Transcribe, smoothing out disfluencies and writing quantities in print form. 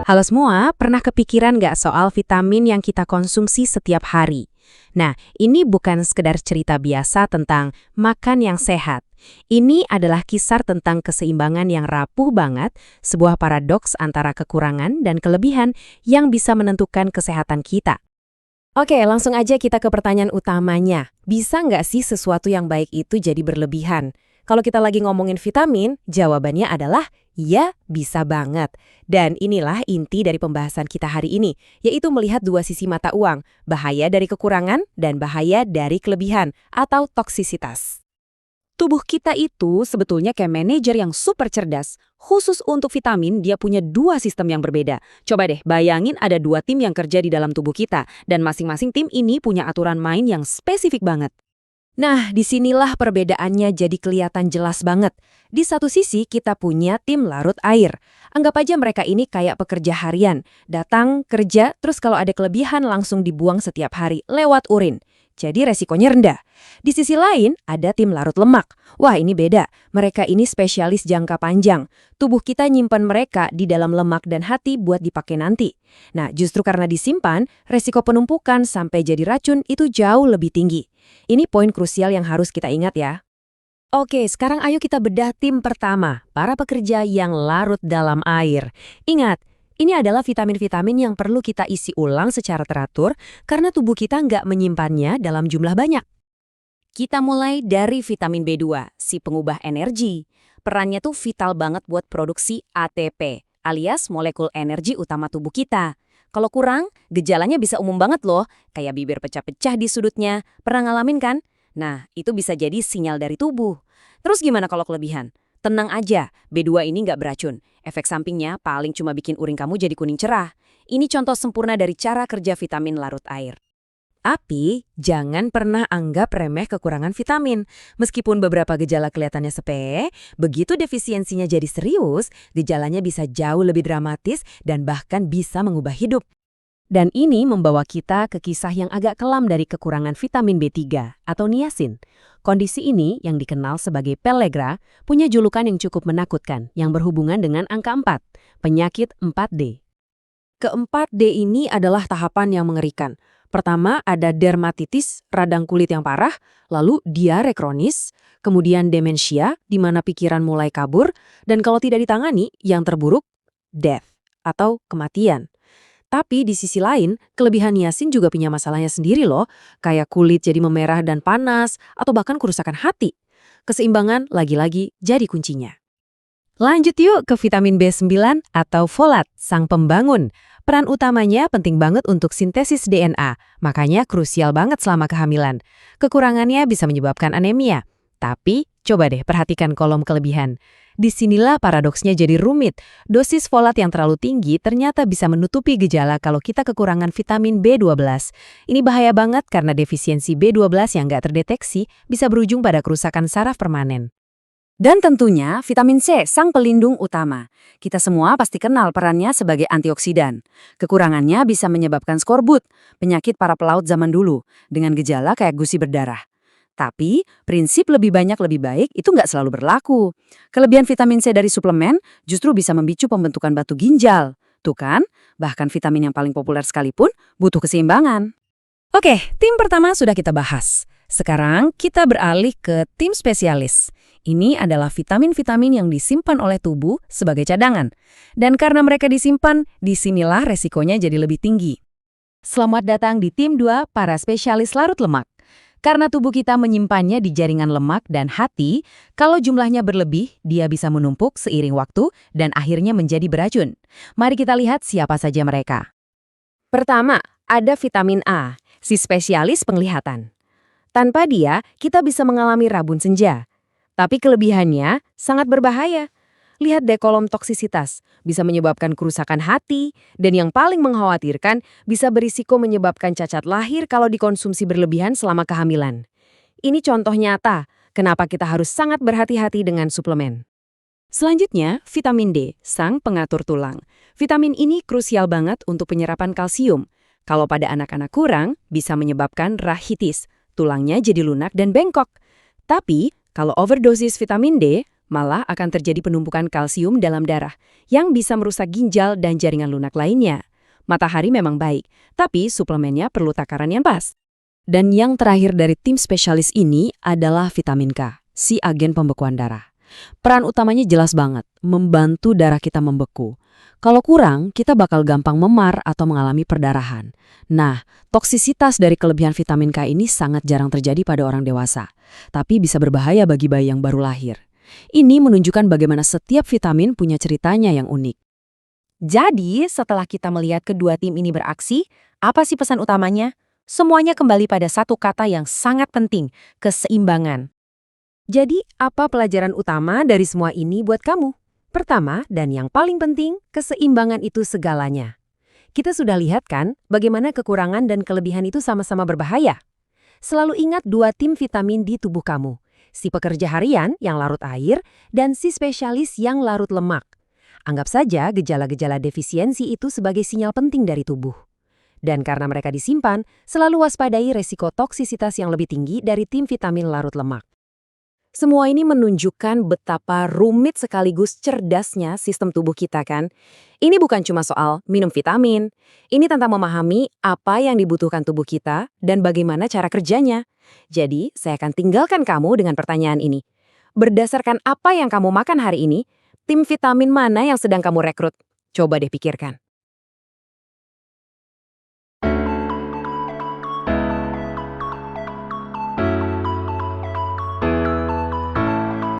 Halo semua, pernah kepikiran nggak soal vitamin yang kita konsumsi setiap hari? Nah, ini bukan sekedar cerita biasa tentang makan yang sehat. Ini adalah kisah tentang keseimbangan yang rapuh banget, sebuah paradoks antara kekurangan dan kelebihan yang bisa menentukan kesehatan kita. Oke, langsung aja kita ke pertanyaan utamanya. Bisa nggak sih sesuatu yang baik itu jadi berlebihan? Kalau kita lagi ngomongin vitamin, jawabannya adalah ya, bisa banget. Dan inilah inti dari pembahasan kita hari ini, yaitu melihat dua sisi mata uang, bahaya dari kekurangan dan bahaya dari kelebihan atau toksisitas. Tubuh kita itu sebetulnya kayak manajer yang super cerdas. Khusus untuk vitamin, dia punya dua sistem yang berbeda. Coba deh, bayangin ada dua tim yang kerja di dalam tubuh kita, dan masing-masing tim ini punya aturan main yang spesifik banget. Nah, disinilah perbedaannya jadi kelihatan jelas banget. Di satu sisi, kita punya tim larut air. Anggap aja mereka ini kayak pekerja harian. Datang, kerja, terus kalau ada kelebihan langsung dibuang setiap hari lewat urin. Jadi resikonya rendah. Di sisi lain, ada tim larut lemak. Wah, ini beda. Mereka ini spesialis jangka panjang. Tubuh kita nyimpan mereka di dalam lemak dan hati buat dipakai nanti. Nah, justru karena disimpan, resiko penumpukan sampai jadi racun itu jauh lebih tinggi. Ini poin krusial yang harus kita ingat ya. Oke, sekarang ayo kita bedah tim pertama, para pekerja yang larut dalam air. Ingat, ini adalah vitamin-vitamin yang perlu kita isi ulang secara teratur karena tubuh kita nggak menyimpannya dalam jumlah banyak. Kita mulai dari vitamin B2, si pengubah energi. Perannya tuh vital banget buat produksi ATP, alias molekul energi utama tubuh kita. Kalau kurang, gejalanya bisa umum banget loh, kayak bibir pecah-pecah di sudutnya. Pernah ngalamin kan? Nah, itu bisa jadi sinyal dari tubuh. Terus gimana kalau kelebihan? Tenang aja, B2 ini nggak beracun. Efek sampingnya paling cuma bikin urin kamu jadi kuning cerah. Ini contoh sempurna dari cara kerja vitamin larut air. Tapi, jangan pernah anggap remeh kekurangan vitamin. Meskipun beberapa gejala kelihatannya sepele, begitu defisiensinya jadi serius, gejalanya bisa jauh lebih dramatis dan bahkan bisa mengubah hidup. Dan ini membawa kita ke kisah yang agak kelam dari kekurangan vitamin B3 atau niacin. Kondisi ini yang dikenal sebagai pellagra punya julukan yang cukup menakutkan yang berhubungan dengan angka 4, penyakit 4D. Ke-4D ini adalah tahapan yang mengerikan. Pertama ada dermatitis, radang kulit yang parah, lalu diare kronis, kemudian demensia di mana pikiran mulai kabur, dan kalau tidak ditangani, yang terburuk, death atau kematian. Tapi di sisi lain, kelebihan niacin juga punya masalahnya sendiri loh, kayak kulit jadi memerah dan panas, atau bahkan kerusakan hati. Keseimbangan lagi-lagi jadi kuncinya. Lanjut yuk ke vitamin B9 atau folat, sang pembangun. Peran utamanya penting banget untuk sintesis DNA, makanya krusial banget selama kehamilan. Kekurangannya bisa menyebabkan anemia. Tapi, coba deh perhatikan kolom kelebihan. Disinilah paradoksnya jadi rumit. Dosis folat yang terlalu tinggi ternyata bisa menutupi gejala kalau kita kekurangan vitamin B12. Ini bahaya banget karena defisiensi B12 yang nggak terdeteksi bisa berujung pada kerusakan saraf permanen. Dan tentunya vitamin C, sang pelindung utama. Kita semua pasti kenal perannya sebagai antioksidan. Kekurangannya bisa menyebabkan skorbut, penyakit para pelaut zaman dulu, dengan gejala kayak gusi berdarah. Tapi, prinsip lebih banyak lebih baik itu nggak selalu berlaku. Kelebihan vitamin C dari suplemen justru bisa memicu pembentukan batu ginjal. Tuh kan, bahkan vitamin yang paling populer sekalipun butuh keseimbangan. Oke, tim pertama sudah kita bahas. Sekarang kita beralih ke tim spesialis. Ini adalah vitamin-vitamin yang disimpan oleh tubuh sebagai cadangan. Dan karena mereka disimpan, disinilah resikonya jadi lebih tinggi. Selamat datang di tim 2 para spesialis larut lemak. Karena tubuh kita menyimpannya di jaringan lemak dan hati, kalau jumlahnya berlebih, dia bisa menumpuk seiring waktu dan akhirnya menjadi beracun. Mari kita lihat siapa saja mereka. Pertama, ada vitamin A, si spesialis penglihatan. Tanpa dia, kita bisa mengalami rabun senja. Tapi kelebihannya sangat berbahaya. Lihat deh kolom toksisitas, bisa menyebabkan kerusakan hati, dan yang paling mengkhawatirkan bisa berisiko menyebabkan cacat lahir kalau dikonsumsi berlebihan selama kehamilan. Ini contoh nyata, kenapa kita harus sangat berhati-hati dengan suplemen. Selanjutnya, vitamin D, sang pengatur tulang. Vitamin ini krusial banget untuk penyerapan kalsium. Kalau pada anak-anak kurang, bisa menyebabkan rahitis, tulangnya jadi lunak dan bengkok. Tapi, kalau overdosis vitamin D, Malah akan terjadi penumpukan kalsium dalam darah yang bisa merusak ginjal dan jaringan lunak lainnya. Matahari memang baik, tapi suplemennya perlu takaran yang pas. Dan yang terakhir dari tim spesialis ini adalah vitamin K, si agen pembekuan darah. Peran utamanya jelas banget, membantu darah kita membeku. Kalau kurang, kita bakal gampang memar atau mengalami perdarahan. Nah, toksisitas dari kelebihan vitamin K ini sangat jarang terjadi pada orang dewasa, tapi bisa berbahaya bagi bayi yang baru lahir. Ini menunjukkan bagaimana setiap vitamin punya ceritanya yang unik. Jadi, setelah kita melihat kedua tim ini beraksi, apa sih pesan utamanya? Semuanya kembali pada satu kata yang sangat penting, keseimbangan. Jadi, apa pelajaran utama dari semua ini buat kamu? Pertama, dan yang paling penting, keseimbangan itu segalanya. Kita sudah lihat kan bagaimana kekurangan dan kelebihan itu sama-sama berbahaya. Selalu ingat dua tim vitamin di tubuh kamu. Si pekerja harian yang larut air dan si spesialis yang larut lemak. Anggap saja gejala-gejala defisiensi itu sebagai sinyal penting dari tubuh. Dan karena mereka disimpan, selalu waspadai resiko toksisitas yang lebih tinggi dari tim vitamin larut lemak. Semua ini menunjukkan betapa rumit sekaligus cerdasnya sistem tubuh kita kan. Ini bukan cuma soal minum vitamin. Ini tentang memahami apa yang dibutuhkan tubuh kita dan bagaimana cara kerjanya. Jadi, saya akan tinggalkan kamu dengan pertanyaan ini. Berdasarkan apa yang kamu makan hari ini, tim vitamin mana yang sedang kamu rekrut? Coba deh pikirkan.